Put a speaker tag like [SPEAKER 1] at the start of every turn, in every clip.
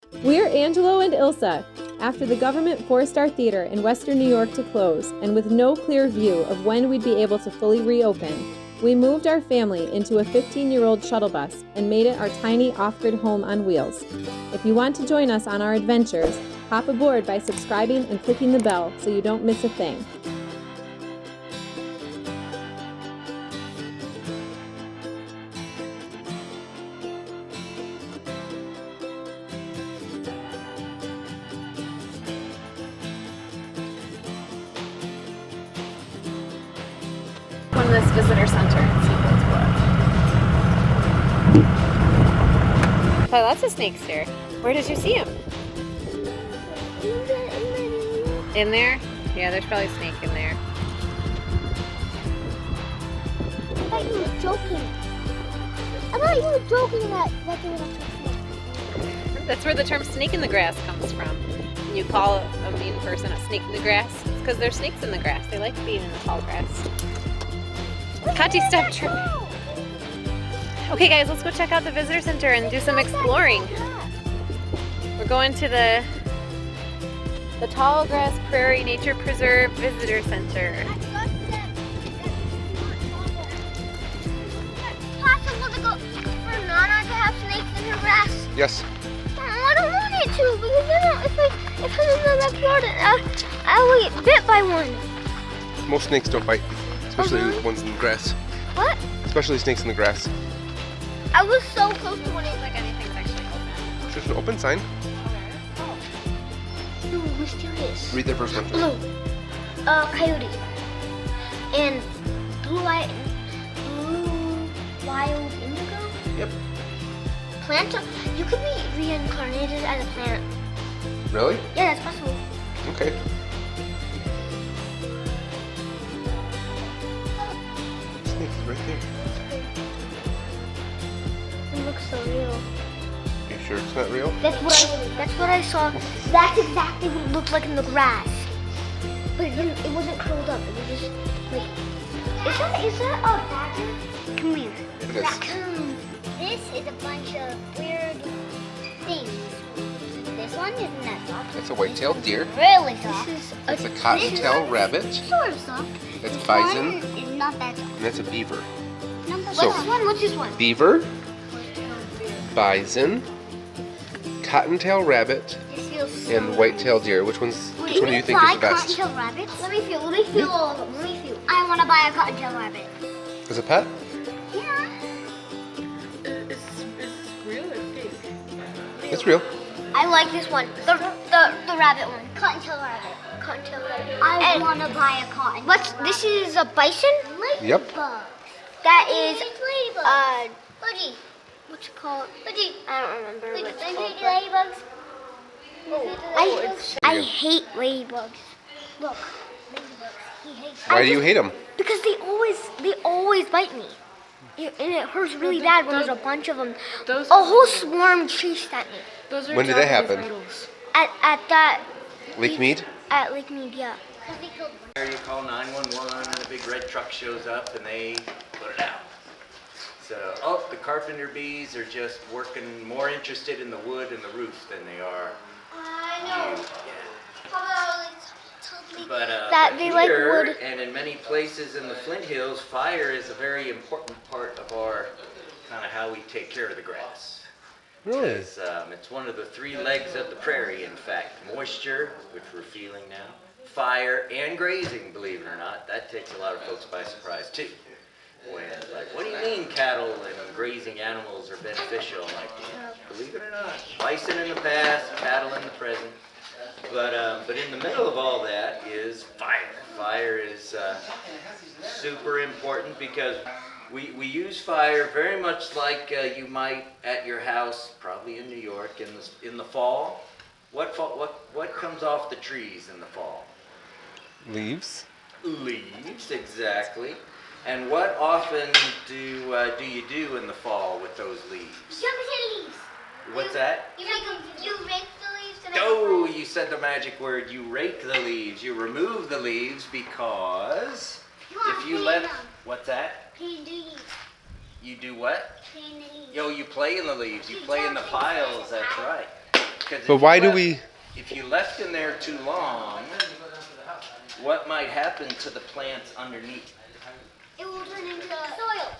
[SPEAKER 1] We're Angelo and Ilsa. After the government forced our theater in Western New York to close, and with no clear view of when we'd be able to fully reopen, we moved our family into a 15-year-old shuttle bus and made it our tiny off-grid home on wheels. If you want to join us on our adventures, hop aboard by subscribing and clicking the bell so you don't miss a thing. From this visitor center and see what's what. Probably lots of snakes here. Where did you see them? In there? Yeah, there's probably a snake in there.
[SPEAKER 2] I thought you were joking. I thought you were joking that they were not snake.
[SPEAKER 1] That's where the term snake in the grass comes from. When you call a mean person a snake in the grass, it's because there's snakes in the grass. They like being in the tall grass. Conti, stop tripping. Okay guys, let's go check out the visitor center and do some exploring. We're going to the Tallgrass Prairie Nature Preserve Visitor Center.
[SPEAKER 2] Possible to go for Nana to have snakes in her grass?
[SPEAKER 3] Yes.
[SPEAKER 2] I don't want it to because then if I'm in the backyard, I will get bit by one.
[SPEAKER 3] Most snakes don't bite, especially ones in the grass.
[SPEAKER 2] What?
[SPEAKER 3] Especially snakes in the grass.
[SPEAKER 2] I was so close to one.
[SPEAKER 1] Like anything's actually open.
[SPEAKER 3] There's an open sign.
[SPEAKER 2] Ooh, mysterious.
[SPEAKER 3] Read the first one.
[SPEAKER 2] Blue, coyote, and blue wild indigo.
[SPEAKER 3] Yep.
[SPEAKER 2] Plant. You could be reincarnated as a plant.
[SPEAKER 3] Really?
[SPEAKER 2] Yeah, that's possible.
[SPEAKER 3] Okay. Snake is right there.
[SPEAKER 2] It looks so real.
[SPEAKER 3] You sure it's not real?
[SPEAKER 2] That's what I saw. That's exactly what it looked like in the grass. But it wasn't curled up. It was just like. Is that a badger? Come here.
[SPEAKER 3] It is.
[SPEAKER 2] Raccoon. This is a bunch of weird things. This one isn't that soft.
[SPEAKER 3] It's a white-tailed deer.
[SPEAKER 2] Really soft.
[SPEAKER 3] It's a cottontail rabbit.
[SPEAKER 2] Sort of soft.
[SPEAKER 3] It's
[SPEAKER 2] This
[SPEAKER 3] bison.
[SPEAKER 2] one is not that soft.
[SPEAKER 3] And that's a beaver.
[SPEAKER 2] What's
[SPEAKER 3] So-
[SPEAKER 2] this one? What's this one?
[SPEAKER 3] Beaver, bison, cottontail rabbit,
[SPEAKER 2] This feels so
[SPEAKER 3] and white-tailed deer. Which one do you think is the best?
[SPEAKER 2] Cottontail rabbits? Let me feel all of them. Let me feel. I want to buy a cottontail rabbit.
[SPEAKER 3] As a pet?
[SPEAKER 2] Yeah.
[SPEAKER 1] Is this real or fake?
[SPEAKER 3] It's real.
[SPEAKER 2] I like this one. The rabbit one. Cottontail rabbit. Cottontail rabbit. I want to buy a cotton. This is a bison?
[SPEAKER 3] Yep.
[SPEAKER 2] That is Budgie. What's it called? Budgie. I don't remember what it's called. Ladybugs. I hate ladybugs. Look, ladybugs. He hates them.
[SPEAKER 3] Why do you hate them?
[SPEAKER 2] Because they always bite me. And it hurts really bad when there's a bunch of them. A whole swarm chased at me.
[SPEAKER 3] When did that happen?
[SPEAKER 2] At that
[SPEAKER 3] Lake Mead?
[SPEAKER 2] At Lake Mead, yeah.
[SPEAKER 4] You call 911 and a big red truck shows up and they put it out. So, the carpenter bees are just working, more interested in the wood and the roof than they are
[SPEAKER 2] I know.
[SPEAKER 4] you.
[SPEAKER 2] Totally.
[SPEAKER 4] But
[SPEAKER 2] They
[SPEAKER 4] here,
[SPEAKER 2] like wood.
[SPEAKER 4] and in many places in the Flint Hills, fire is a very important part of our, kind of how we take care of the grass.
[SPEAKER 3] Really?
[SPEAKER 4] It's one of the three legs of the prairie, in fact. Moisture, which we're feeling now, fire, and grazing, believe it or not. That takes a lot of folks by surprise, too. When, like, what do you mean cattle and grazing animals are beneficial? I'm like, yeah, believe it or not. Bison in the past, cattle in the present. But in the middle of all that is fire. Fire is super important because we use fire very much like you might at your house, probably in New York, in the fall. What comes off the trees in the fall?
[SPEAKER 3] Leaves.
[SPEAKER 4] Leaves, exactly. And what often do you do in the fall with those leaves?
[SPEAKER 2] Jump into leaves.
[SPEAKER 4] What's that?
[SPEAKER 2] You rake the leaves to make
[SPEAKER 4] Oh, you said the magic word. You rake the leaves. You remove the leaves because if you let... What's that?
[SPEAKER 2] Clean the leaves.
[SPEAKER 4] You do what?
[SPEAKER 2] Clean the leaves.
[SPEAKER 4] Yo, you play in the leaves. You play in the piles. That's right. Because
[SPEAKER 3] But why do we?
[SPEAKER 4] if you left them there too long, what might happen to the plants underneath?
[SPEAKER 2] It will turn into soil.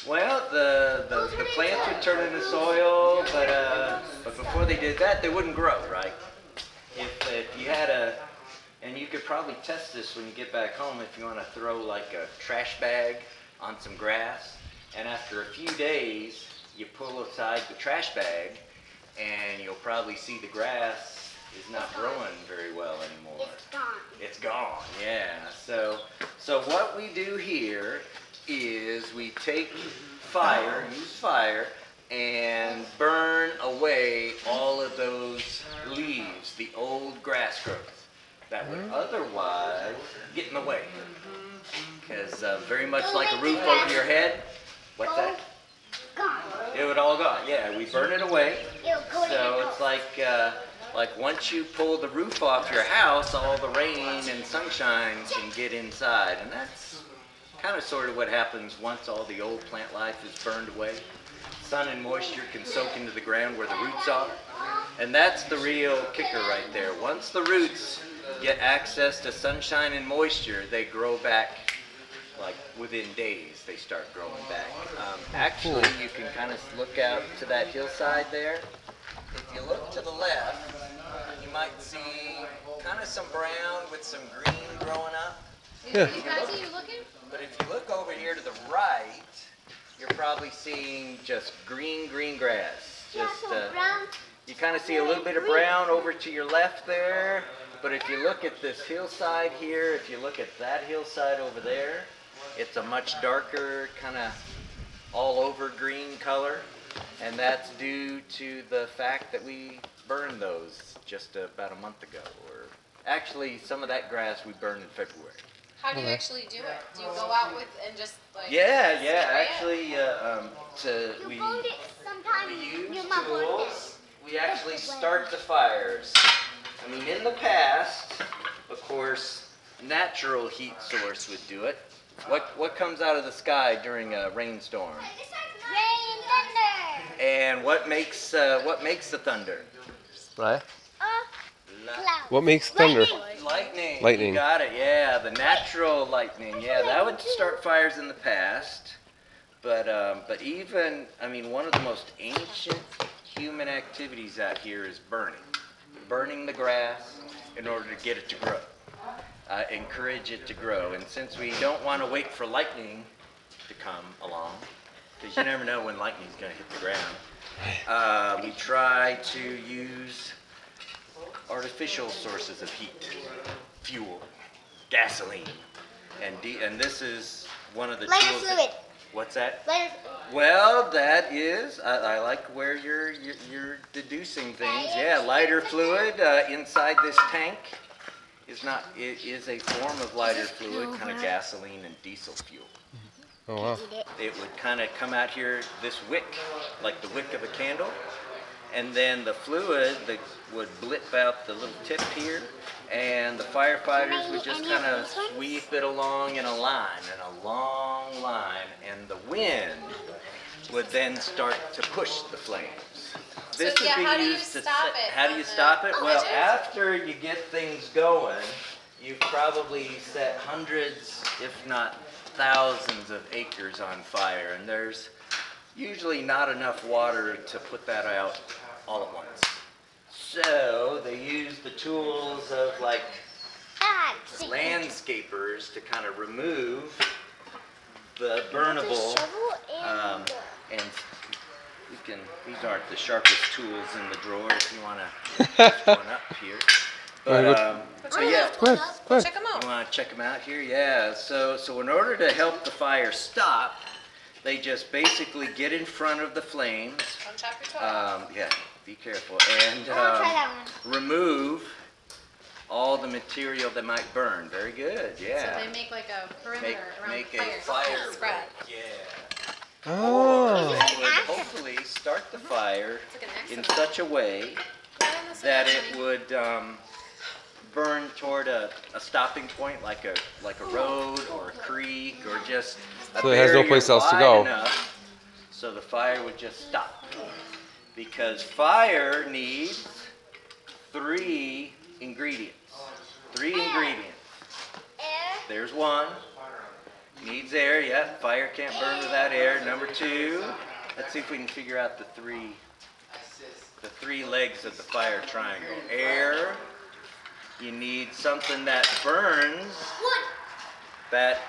[SPEAKER 4] Well, the plants would turn into soil, but before they did that, they wouldn't grow, right? If you had and you could probably test this when you get back home if you want to throw like a trash bag on some grass, and after a few days, you pull aside the trash bag, and you'll probably see the grass is not growing very well anymore.
[SPEAKER 2] It's gone.
[SPEAKER 4] It's gone, yeah. So what we do here is we take use fire, and burn away all of those leaves, the old grass growth that would otherwise get in the way. Because very much like a roof over your head, what's that?
[SPEAKER 2] Gone.
[SPEAKER 4] It would all go. Yeah, we burn it away.
[SPEAKER 2] It'll go in
[SPEAKER 4] So
[SPEAKER 2] your
[SPEAKER 4] it's
[SPEAKER 2] house.
[SPEAKER 4] like once you pull the roof off your house, all the rain and sunshine can get inside, and that's kind of sort of what happens once all the old plant life is burned away. Sun and moisture can soak into the ground where the roots are, and that's the real kicker right there. Once the roots get access to sunshine and moisture, they grow back. Like within days, they start growing back. Actually, you can kind of look out to that hillside there. If you look to the left, you might see kind of some brown with some green growing up.
[SPEAKER 3] Yeah.
[SPEAKER 4] But if you look over here to the right, you're probably seeing just green grass. Just you kind of see a little bit of brown over to your left there. But if you look at this hillside here, if you look at that hillside over there, it's a much darker kind of all over green color. And that's due to the fact that we burned those just about a month ago. Or actually, some of that grass we burned in February.
[SPEAKER 5] How do you actually do it? Do you go out with and just like?
[SPEAKER 4] Yeah.
[SPEAKER 5] spray it?
[SPEAKER 4] Actually,
[SPEAKER 2] You burned it sometime.
[SPEAKER 4] we
[SPEAKER 2] Your
[SPEAKER 4] use
[SPEAKER 2] mom burned it.
[SPEAKER 4] tools. We actually start the fires. I mean, in the past, of course, natural heat source would do it. What comes out of the sky during a rainstorm?
[SPEAKER 2] Rain, thunder.
[SPEAKER 4] And what makes the thunder?
[SPEAKER 3] Right.
[SPEAKER 2] Cloud.
[SPEAKER 3] What makes thunder?
[SPEAKER 4] Lightning.
[SPEAKER 3] Lightning.
[SPEAKER 4] You got it. Yeah, the natural lightning. Yeah, that would start fires in the past. But even, I mean, one of the most ancient human activities out here is burning the grass in order to get it to grow, encourage it to grow. And since we don't want to wait for lightning to come along, because you never know when lightning's going to hit the ground, we try to use artificial sources of heat, fuel, gasoline, and this is one of the
[SPEAKER 2] Lighter
[SPEAKER 4] tools.
[SPEAKER 2] fluid.
[SPEAKER 4] What's that?
[SPEAKER 2] Lighter.
[SPEAKER 4] Well, that is, I like where you're deducing things. Yeah, lighter fluid inside this tank it is a form of lighter fluid, kind of gasoline and diesel fuel.
[SPEAKER 3] Oh wow.
[SPEAKER 4] It would kind of come out here, this wick, like the wick of a candle, and then the fluid that would blip out the little tip here, and the firefighters would just kind of sweep it along in a long line, and the wind would then start to push the flames. This would be
[SPEAKER 5] how do you
[SPEAKER 4] used to
[SPEAKER 5] stop it
[SPEAKER 4] how do
[SPEAKER 5] when
[SPEAKER 4] you
[SPEAKER 5] the-
[SPEAKER 4] stop it? Well,
[SPEAKER 5] Switches?
[SPEAKER 4] after you get things going, you've probably set hundreds, if not thousands of acres on fire, and there's usually not enough water to put that out all at once. So they use the tools of like landscapers to kind of remove the burnable, and these aren't the sharpest tools in the drawer if you want to lift one up here. But yeah,
[SPEAKER 3] Go ahead.
[SPEAKER 5] Check them out.
[SPEAKER 4] you want to check them out here? Yeah. So in order to help the fire stop, they just basically get in front of the flames.
[SPEAKER 5] Don't chop your toe.
[SPEAKER 4] Yeah, be careful. And
[SPEAKER 2] I want to try that one.
[SPEAKER 4] remove all the material that might burn. Very good. Yeah.
[SPEAKER 5] So they make like a perimeter around
[SPEAKER 4] Make
[SPEAKER 5] the
[SPEAKER 4] a
[SPEAKER 5] fire.
[SPEAKER 4] fire
[SPEAKER 5] Spread.
[SPEAKER 4] break. Yeah.
[SPEAKER 3] Oh.
[SPEAKER 4] It would hopefully start the fire
[SPEAKER 5] It's like an
[SPEAKER 4] in
[SPEAKER 5] accident.
[SPEAKER 4] such a way that it would burn toward a stopping point, like a road or a creek or just a
[SPEAKER 3] So it has no
[SPEAKER 4] barrier
[SPEAKER 3] place else to
[SPEAKER 4] wide
[SPEAKER 3] go.
[SPEAKER 4] enough so the fire would just stop. Because fire needs 3 ingredients. 3 ingredients.
[SPEAKER 2] Air.
[SPEAKER 4] There's 1. Needs air, yeah. Fire can't burn without air. Number 2, let's see if we can figure out the three legs of the fire triangle. Air, you need something that burns.
[SPEAKER 2] Wood.
[SPEAKER 4] That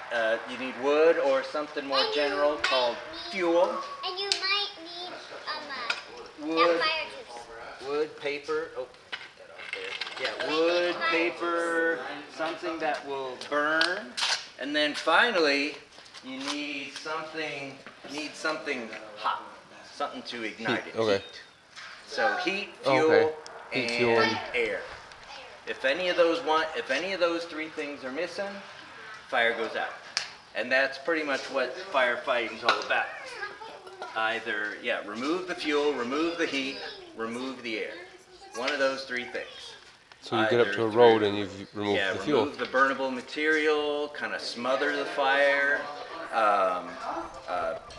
[SPEAKER 4] you need wood or something more general called fuel.
[SPEAKER 2] And you might need
[SPEAKER 4] Wood,
[SPEAKER 2] that fire juice.
[SPEAKER 4] wood, paper. Oh, get that off there. Yeah, wood, paper, something that will burn. And then finally, you need something hot, something to ignite it.
[SPEAKER 3] Okay.
[SPEAKER 4] Heat. So heat,
[SPEAKER 3] Oh,
[SPEAKER 4] fuel,
[SPEAKER 3] okay.
[SPEAKER 4] and
[SPEAKER 3] Heat, fuel, and-
[SPEAKER 4] air. If any of those 3 things are missing, fire goes out. And that's pretty much what firefighting is all about. Either, remove the fuel, remove the heat, remove the air. One of those 3 things.
[SPEAKER 3] So you get up to a road and you've removed the fuel.
[SPEAKER 4] Remove the burnable material, kind of smother the fire,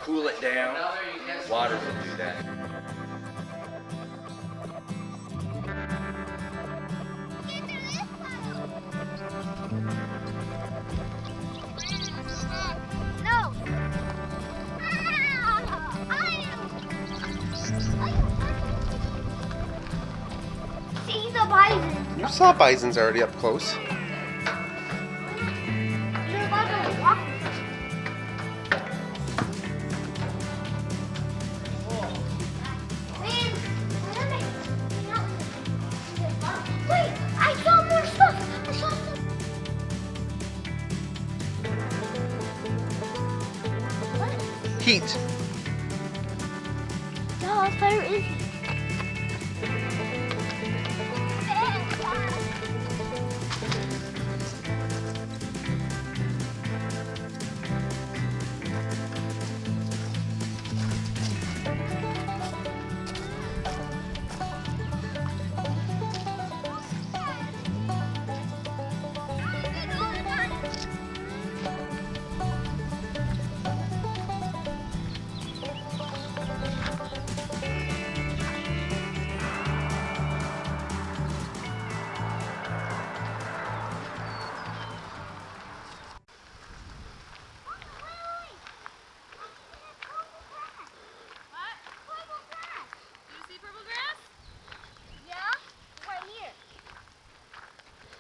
[SPEAKER 4] cool it down. Water will do that.
[SPEAKER 2] No. See the bison.
[SPEAKER 3] You saw bisons already up close.
[SPEAKER 2] You're about to walk. Man, wait, I saw more stuff. I saw some. What?
[SPEAKER 3] Heat.
[SPEAKER 2] No, fire is.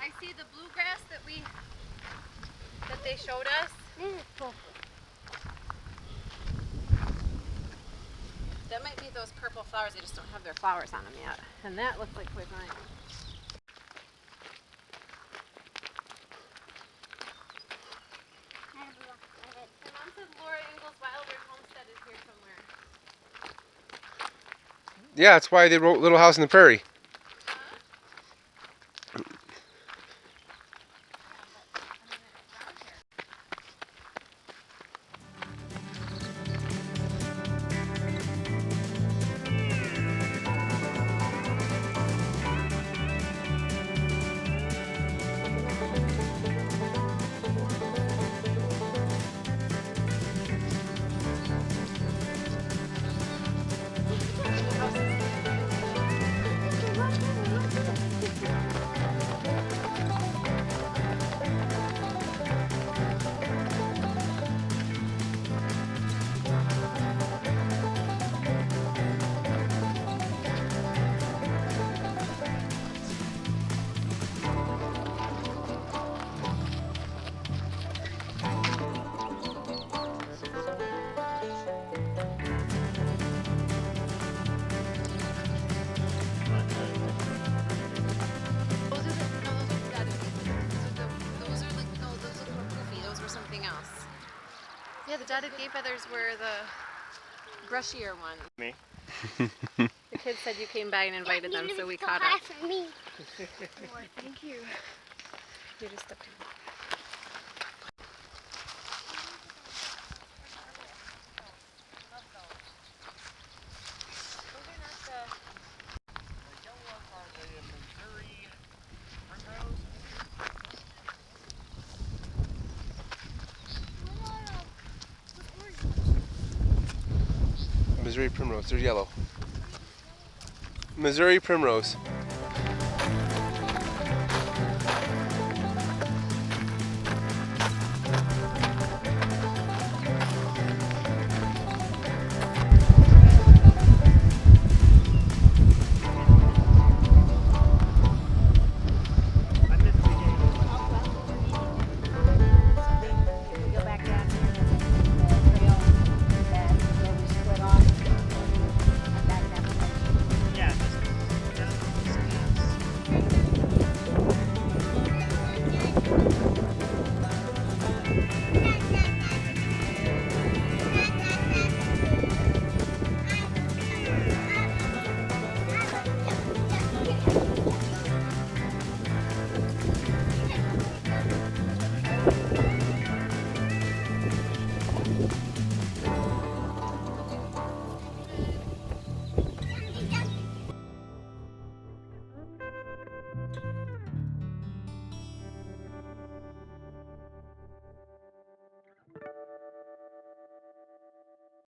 [SPEAKER 5] I see the bluegrass that they showed us.
[SPEAKER 2] This is purple.
[SPEAKER 5] That might be those purple flowers. They just don't have their flowers on them yet. And that looks like quinine. And mom said Laura Ingalls Wilder Homestead is here somewhere.
[SPEAKER 3] Yeah, that's why they wrote Little House on the Prairie.
[SPEAKER 5] Yeah, the dotted gay feathers were the brushier ones.
[SPEAKER 3] Me.
[SPEAKER 5] The kids said you came by and invited them, so we caught up.
[SPEAKER 2] For me.
[SPEAKER 5] Boy, thank you. You just stepped in.
[SPEAKER 3] Missouri primrose. They're yellow. Missouri primrose.